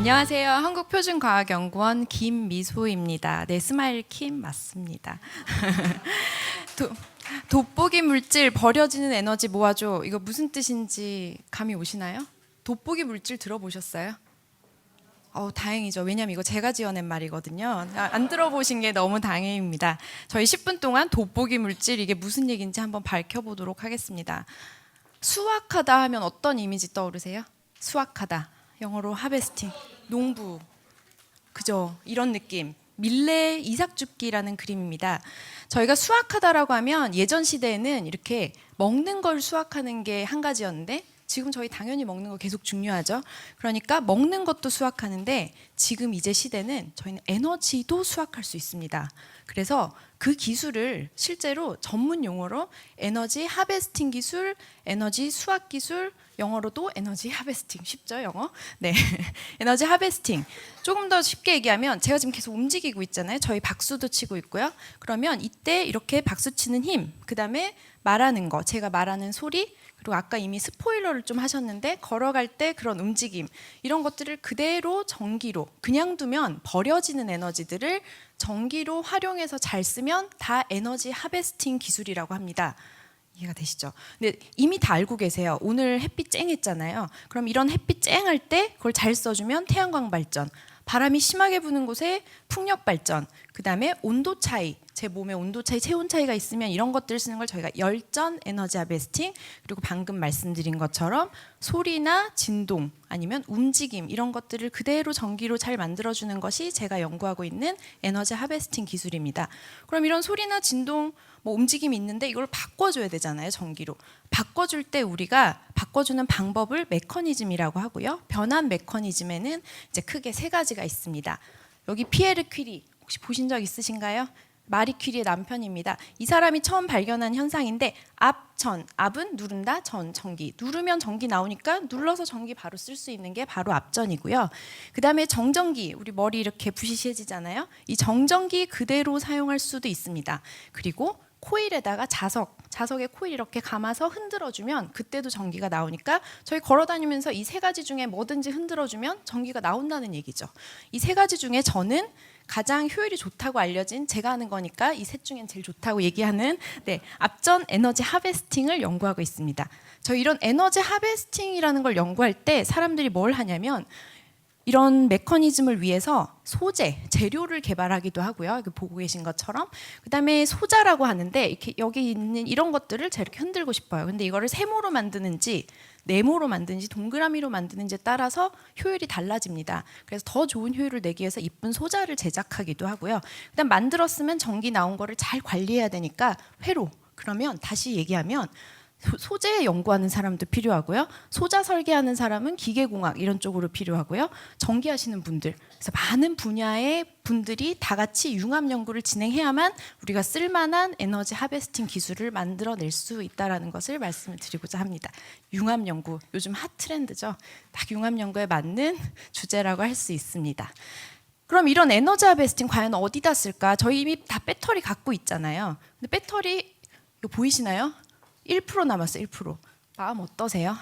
안녕하세요. 한국표준과학연구원 김미소입니다. 네, 스마일 킴 맞습니다. 돋보기 물질 버려지는 에너지 모아줘. 이거 무슨 뜻인지 감이 오시나요? 돋보기 물질 들어보셨어요? 다행이죠. 왜냐면 이거 제가 지어낸 말이거든요. 안 들어보신 게 너무 다행입니다. 저희 10분 동안 돋보기 물질 이게 무슨 얘기인지 한번 밝혀보도록 하겠습니다. 수확하다 하면 어떤 이미지 떠오르세요? 수확하다. 영어로 하베스팅. 농부. 그죠? 이런 느낌. 밀레 이삭줍기라는 그림입니다. 저희가 수확하다라고 하면 예전 시대에는 이렇게 먹는 걸 수확하는 게 한 가지였는데 지금 저희 당연히 먹는 거 계속 중요하죠. 그러니까 먹는 것도 수확하는데 지금 이제 시대는 저희는 에너지도 수확할 수 있습니다. 그래서 그 기술을 실제로 전문 용어로 에너지 하베스팅 기술, 에너지 수확 기술, 영어로도 에너지 하베스팅 쉽죠 영어? 네, 에너지 하베스팅. 조금 더 쉽게 얘기하면 제가 지금 계속 움직이고 있잖아요. 저희 박수도 치고 있고요. 그러면 이때 이렇게 박수 치는 힘, 그 다음에 말하는 거, 제가 말하는 소리, 그리고 아까 이미 스포일러를 좀 하셨는데 걸어갈 때 그런 움직임 이런 것들을 그대로 전기로 그냥 두면 버려지는 에너지들을 전기로 활용해서 잘 쓰면 다 에너지 하베스팅 기술이라고 합니다. 이해가 되시죠? 근데 이미 다 알고 계세요. 오늘 햇빛 쨍했잖아요. 그럼 이런 햇빛 쨍할 때 그걸 잘 써주면 태양광 발전, 바람이 심하게 부는 곳에 풍력 발전, 그 다음에 온도 차이, 제 몸의 온도 차이, 체온 차이가 있으면 이런 것들을 쓰는 걸 저희가 열전 에너지 하베스팅, 그리고 방금 말씀드린 것처럼 소리나 진동 아니면 움직임 이런 것들을 그대로 전기로 잘 만들어주는 것이 제가 연구하고 있는 에너지 하베스팅 기술입니다. 그럼 이런 소리나 진동 움직임이 있는데 이걸 바꿔줘야 되잖아요, 전기로. 바꿔줄 때 우리가 바꿔주는 방법을 메커니즘이라고 하고요. 변환 메커니즘에는 이제 크게 세 가지가 있습니다. 여기 피에르 퀴리 혹시 보신 적 있으신가요? 마리 퀴리의 남편입니다. 이 사람이 처음 발견한 현상인데 압전, 압은 누른다, 전기. 누르면 전기 나오니까 눌러서 전기 바로 쓸 수 있는 게 바로 압전이고요. 그 다음에 정전기, 우리 머리 이렇게 부시시해지잖아요. 이 정전기 그대로 사용할 수도 있습니다. 그리고 코일에다가 자석에 코일 이렇게 감아서 흔들어주면 그때도 전기가 나오니까 저희 걸어다니면서 이 세 가지 중에 뭐든지 흔들어주면 전기가 나온다는 얘기죠. 이 세 가지 중에 저는 가장 효율이 좋다고 알려진 제가 하는 거니까 이 셋 중엔 제일 좋다고 얘기하는 압전 에너지 하베스팅을 연구하고 있습니다. 저 이런 에너지 하베스팅이라는 걸 연구할 때 사람들이 뭘 하냐면 이런 메커니즘을 위해서 소재, 재료를 개발하기도 하고요. 여기 보고 계신 것처럼. 그다음에 소자라고 하는데 이렇게 여기 있는 이런 것들을 제가 이렇게 흔들고 싶어요. 근데 이거를 세모로 만드는지 네모로 만드는지 동그라미로 만드는지에 따라서 효율이 달라집니다. 그래서 더 좋은 효율을 내기 위해서 이쁜 소자를 제작하기도 하고요. 그다음 만들었으면 전기 나온 거를 잘 관리해야 되니까 회로. 그러면 다시 얘기하면 소재 연구하는 사람도 필요하고요. 소자 설계하는 사람은 기계공학 이런 쪽으로 필요하고요. 전기하시는 분들, 그래서 많은 분야의 분들이 다 같이 융합 연구를 진행해야만 우리가 쓸만한 에너지 하베스팅 기술을 만들어낼 수 있다는 것을 말씀을 드리고자 합니다. 융합 연구, 요즘 핫 트렌드죠. 딱 융합 연구에 맞는 주제라고 할 수 있습니다. 그럼 이런 에너지 하베스팅 과연 어디다 쓸까? 저희 이미 다 배터리 갖고 있잖아요. 근데 배터리 이거 보이시나요? 1% 남았어요. 1%. 마음 어떠세요?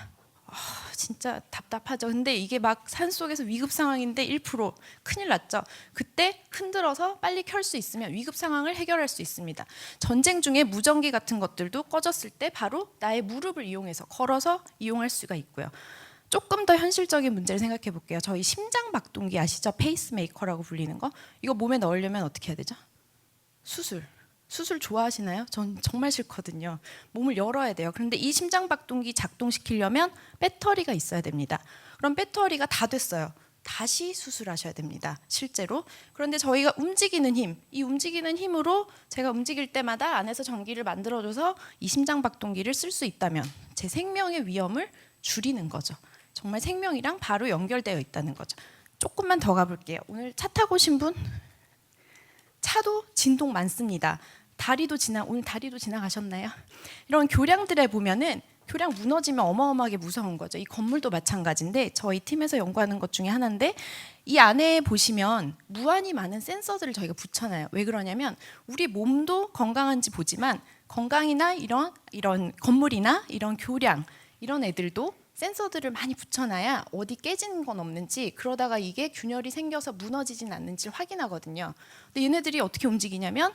진짜 답답하죠. 근데 이게 막 산속에서 위급 상황인데 1% 큰일 났죠. 그때 흔들어서 빨리 켤 수 있으면 위급 상황을 해결할 수 있습니다. 전쟁 중에 무전기 같은 것들도 꺼졌을 때 바로 나의 무릎을 이용해서 걸어서 이용할 수가 있고요. 조금 더 현실적인 문제를 생각해 볼게요. 저희 심장 박동기 아시죠? 페이스메이커라고 불리는 거. 이거 몸에 넣으려면 어떻게 해야 되죠? 수술 좋아하시나요? 전 정말 싫거든요. 몸을 열어야 돼요. 그런데 이 심장박동기 작동시키려면 배터리가 있어야 됩니다. 그럼 배터리가 다 됐어요. 다시 수술하셔야 됩니다. 실제로. 그런데 저희가 움직이는 힘, 이 움직이는 힘으로 제가 움직일 때마다 안에서 전기를 만들어줘서 이 심장박동기를 쓸 수 있다면 제 생명의 위험을 줄이는 거죠. 정말 생명이랑 바로 연결되어 있다는 거죠. 조금만 더 가볼게요. 오늘 차 타고 오신 분? 차도 진동 많습니다. 오늘 다리도 지나가셨나요? 이런 교량들에 보면은 교량 무너지면 어마어마하게 무서운 거죠. 이 건물도 마찬가지인데 저희 팀에서 연구하는 것 중에 하나인데 이 안에 보시면 무한히 많은 센서들을 저희가 붙여놔요. 왜 그러냐면 우리 몸도 건강한지 보지만 건강이나 이런 건물이나 이런 교량 이런 애들도 센서들을 많이 붙여놔야 어디 깨지는 건 없는지, 그러다가 이게 균열이 생겨서 무너지진 않는지를 확인하거든요. 근데 얘네들이 어떻게 움직이냐면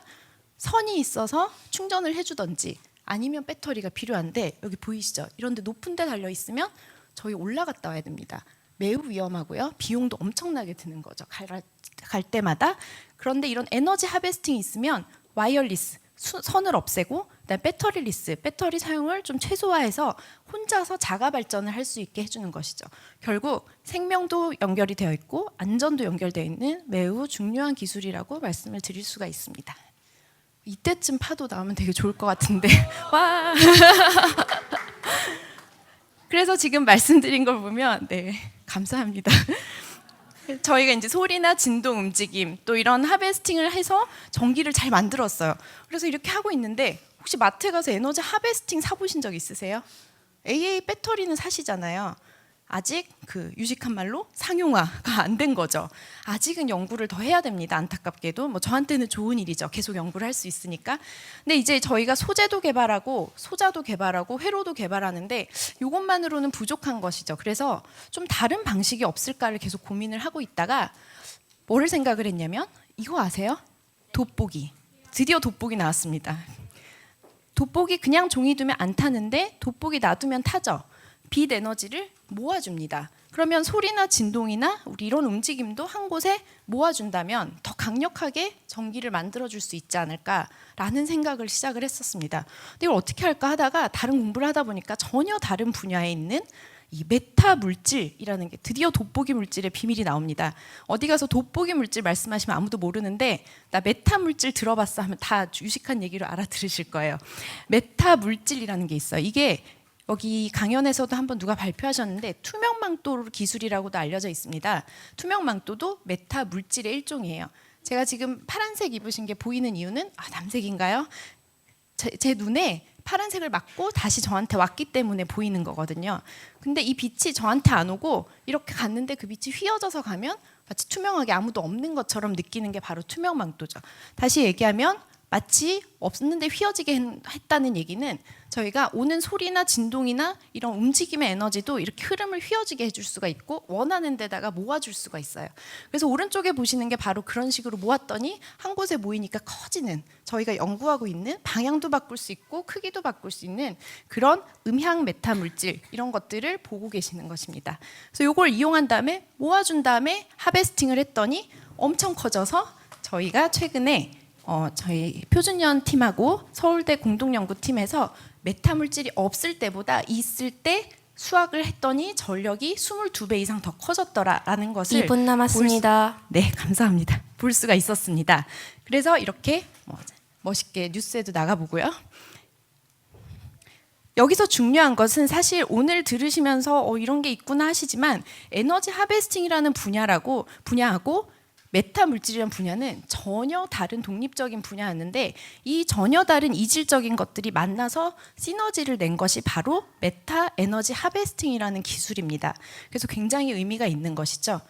선이 있어서 충전을 해주던지 아니면 배터리가 필요한데, 여기 보이시죠? 이런데 높은 데 달려 있으면 저희 올라갔다 와야 됩니다. 매우 위험하고요. 비용도 엄청나게 드는 거죠. 갈 때마다. 그런데 이런 에너지 하베스팅이 있으면 와이어리스, 선을 없애고 그다음에 배터리 리스, 배터리 사용을 좀 최소화해서 혼자서 자가 발전을 할 수 있게 해주는 것이죠. 결국 생명도 연결이 되어 있고 안전도 연결되어 있는 매우 중요한 기술이라고 말씀을 드릴 수가 있습니다. 이때쯤 파도 나오면 되게 좋을 것 같은데. 와. 그래서 지금 말씀드린 걸 보면 네, 감사합니다. 저희가 이제 소리나 진동 움직임 또 이런 하베스팅을 해서 전기를 잘 만들었어요. 그래서 이렇게 하고 있는데, 혹시 마트 가서 에너지 하베스팅 사보신 적 있으세요? AA 배터리는 사시잖아요. 아직 그 유식한 말로 상용화가 안 된 거죠. 아직은 연구를 더 해야 됩니다. 안타깝게도 뭐 저한테는 좋은 일이죠. 계속 연구를 할 수 있으니까. 근데 이제 저희가 소재도 개발하고 소자도 개발하고 회로도 개발하는데 이것만으로는 부족한 것이죠. 그래서 좀 다른 방식이 없을까를 계속 고민을 하고 있다가 뭐를 생각을 했냐면, 이거 아세요? 돋보기. 드디어 돋보기 나왔습니다. 돋보기 그냥 종이 두면 안 타는데 돋보기 놔두면 타죠. 빛 에너지를 모아줍니다. 그러면 소리나 진동이나 우리 이런 움직임도 한 곳에 모아준다면 더 강력하게 전기를 만들어줄 수 있지 않을까라는 생각을 시작을 했었습니다. 근데 이걸 어떻게 할까 하다가 다른 공부를 하다 보니까 전혀 다른 분야에 있는 이 메타 물질이라는 게, 드디어 돋보기 물질의 비밀이 나옵니다. 어디 가서 돋보기 물질 말씀하시면 아무도 모르는데 나 메타 물질 들어봤어 하면 다 유식한 얘기로 알아들으실 거예요. 메타 물질이라는 게 있어요. 이게 여기 강연에서도 한번 누가 발표하셨는데 투명망토 기술이라고도 알려져 있습니다. 투명망토도 메타 물질의 일종이에요. 제가 지금 파란색 입으신 게 보이는 이유는 남색인가요? 제 눈에 파란색을 맞고 다시 저한테 왔기 때문에 보이는 거거든요. 근데 이 빛이 저한테 안 오고 이렇게 갔는데 그 빛이 휘어져서 가면 마치 투명하게 아무도 없는 것처럼 느끼는 게 바로 투명망토죠. 다시 얘기하면 마치 없는데 휘어지게 했다는 얘기는 저희가 오는 소리나 진동이나 이런 움직임의 에너지도 이렇게 흐름을 휘어지게 해줄 수가 있고 원하는 데다가 모아줄 수가 있어요. 그래서 오른쪽에 보시는 게 바로 그런 식으로 모았더니 한 곳에 모이니까 커지는, 저희가 연구하고 있는 방향도 바꿀 수 있고 크기도 바꿀 수 있는 그런 음향 메타 물질, 이런 것들을 보고 계시는 것입니다. 그래서 이걸 이용한 다음에 모아준 다음에 하베스팅을 했더니 엄청 커져서 저희가 최근에 저희 표준연 팀하고 서울대 공동연구팀에서 메타 물질이 없을 때보다 있을 때 수학을 했더니 전력이 22배 이상 더 커졌더라라는 것을 2분 남았습니다. 네, 감사합니다. 볼 수가 있었습니다. 그래서 이렇게 멋있게 뉴스에도 나가보고요. 여기서 중요한 것은 사실 오늘 들으시면서 이런 게 있구나 하시지만 에너지 하베스팅이라는 분야하고 메타 물질이라는 분야는 전혀 다른 독립적인 분야였는데, 이 전혀 다른 이질적인 것들이 만나서 시너지를 낸 것이 바로 메타 에너지 하베스팅이라는 기술입니다. 그래서 굉장히 의미가 있는 것이죠.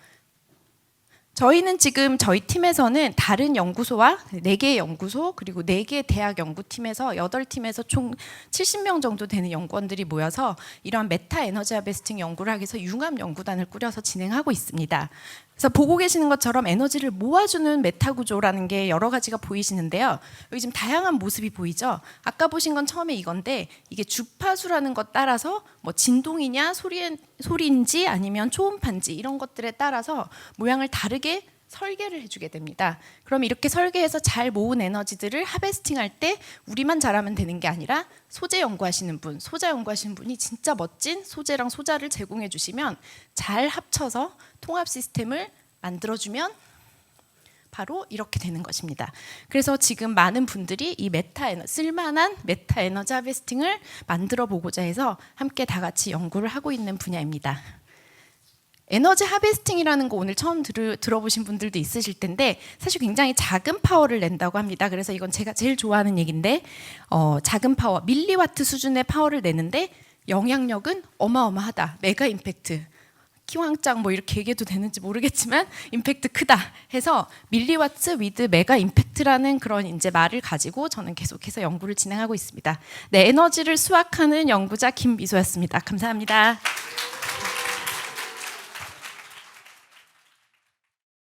저희는 지금 저희 팀에서는 다른 연구소와 4개의 연구소 그리고 4개의 대학 연구팀에서 8팀에서 총 70명 정도 되는 연구원들이 모여서 이러한 메타 에너지 하베스팅 연구를 하기 위해서 융합 연구단을 꾸려서 진행하고 있습니다. 그래서 보고 계시는 것처럼 에너지를 모아주는 메타 구조라는 게 여러 가지가 보이시는데요. 여기 지금 다양한 모습이 보이죠. 아까 보신 건 처음에 이건데, 이게 주파수라는 것 따라서 뭐 진동이냐 소리인지 아니면 초음파인지 이런 것들에 따라서 모양을 다르게 설계를 해주게 됩니다. 그럼 이렇게 설계해서 잘 모은 에너지들을 하베스팅할 때 우리만 잘하면 되는 게 아니라 소재 연구하시는 분, 소자 연구하시는 분이 진짜 멋진 소재랑 소자를 제공해 주시면 잘 합쳐서 통합 시스템을 만들어주면 바로 이렇게 되는 것입니다. 그래서 지금 많은 분들이 이 쓸만한 메타 에너지 하베스팅을 만들어 보고자 해서 함께 다 같이 연구를 하고 있는 분야입니다. 에너지 하베스팅이라는 거 오늘 처음 들어보신 분들도 있으실 텐데 사실 굉장히 작은 파워를 낸다고 합니다. 그래서 이건 제가 제일 좋아하는 얘기인데 작은 파워, 밀리와트 수준의 파워를 내는데 영향력은 어마어마하다. 메가 임팩트. 키왕짱 뭐 이렇게 얘기해도 되는지 모르겠지만 임팩트 크다 해서 밀리와트 위드 메가 임팩트라는 그런 이제 말을 가지고 저는 계속해서 연구를 진행하고 있습니다. 네, 에너지를 수학하는 연구자 김미소였습니다. 감사합니다.